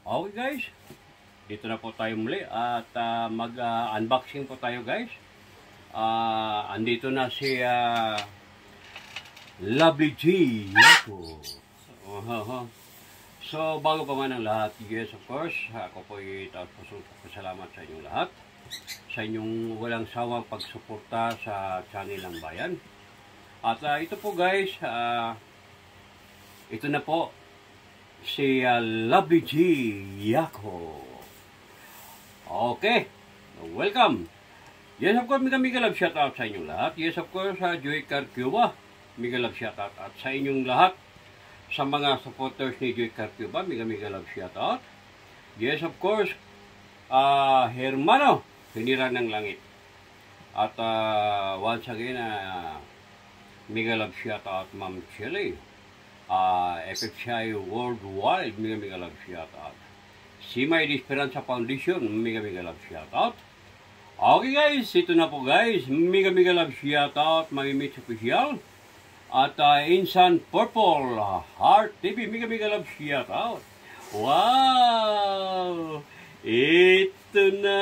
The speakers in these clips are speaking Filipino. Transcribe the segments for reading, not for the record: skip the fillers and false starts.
Okay guys, dito na po tayo muli at mag-unboxing po tayo guys. Andito na si Lovely G. So bago pa man ang lahat, yes of course, ako po ay pasalamat sa inyong lahat. Sa inyong walang sawang pagsuporta sa channel ng bayan. At ito po guys, ito na po si Lovely G Yako. Okay, welcome. Yes of course, mega love shoutout sa inyong lahat. Yes of course, Joy Carcuba, mega love shoutout. At sa inyong lahat, sa mga supporters ni Joy Carcuba, mega love shoutout. Yes of course, Hermano Hinira ng Langit. At once again, mega love shoutout Ma'am Chile. FFCI Worldwide, mega love shoutout. Simay Esperanza Foundation, mega love shoutout. Okay guys, ito na po guys, mega love shoutout, Mamimits Official. At Insan Purple Heart TV, mega love shoutout. Wow! Ito na!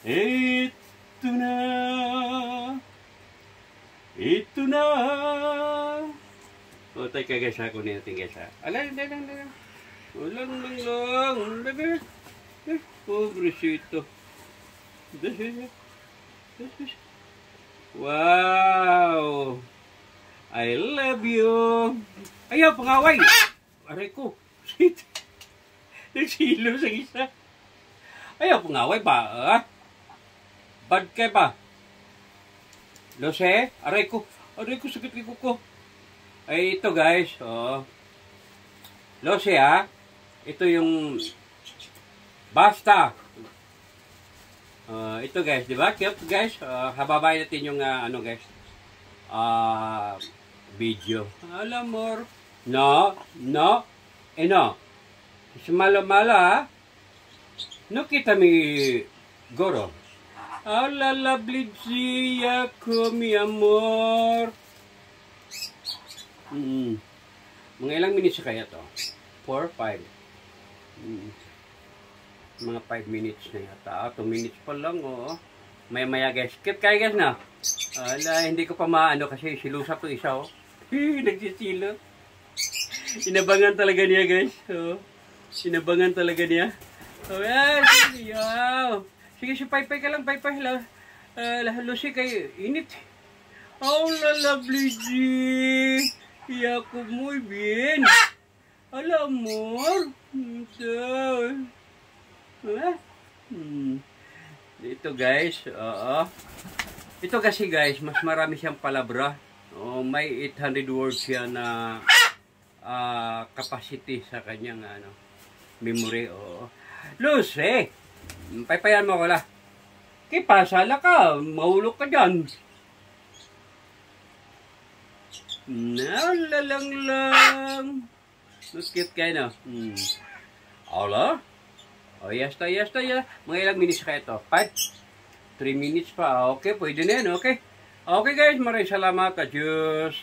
Ito na! Ito na! O, tayo ka guys, ako natin guys ha. Alam. Ulang. Pobrecito. Wow! I love you! Ayaw, pangaway! Aray ko! Nagsilo sa isa. Ayaw, pangaway ba? Bad ka ba? Lose, aray ko, sakit ko. Ay, ito guys, Lose ito yung basta. Ito guys, di ba? Cute guys. Hababay natin yung guys. Video. Alam mo, no. Malo, no kita mi goro. Ala Lovely G Yako, mi amor. Mga ilang minutes kaya to? 4, 5. Mga 5 minutes na yata. 2 minutes pa lang, Maya guys. Skip kayo guys na. Ala, hindi ko pa maano kasi silusap to isa, Nagsisilo. Inabangan talaga niya guys. Inabangan talaga niya. Wow. Sige, paypay ka lang, paypay lang. Lucy kayo, init. Oh, la Lovely G. Yako muy bien. Al amor. Ito guys, ito kasi guys, mas marami siyang palabra. May 800 words siya na capacity sa kanyang memory. Lucy, paypayan mo ko la. Pasala ka, mahulog ka dyan. Lang. Cute kayo na. Ala? Yes. Mga ilang minutes ka ito? 5? 3 minutes pa. Okay, pwede na yan. Okay. Okay guys, maraming salamat. Adios.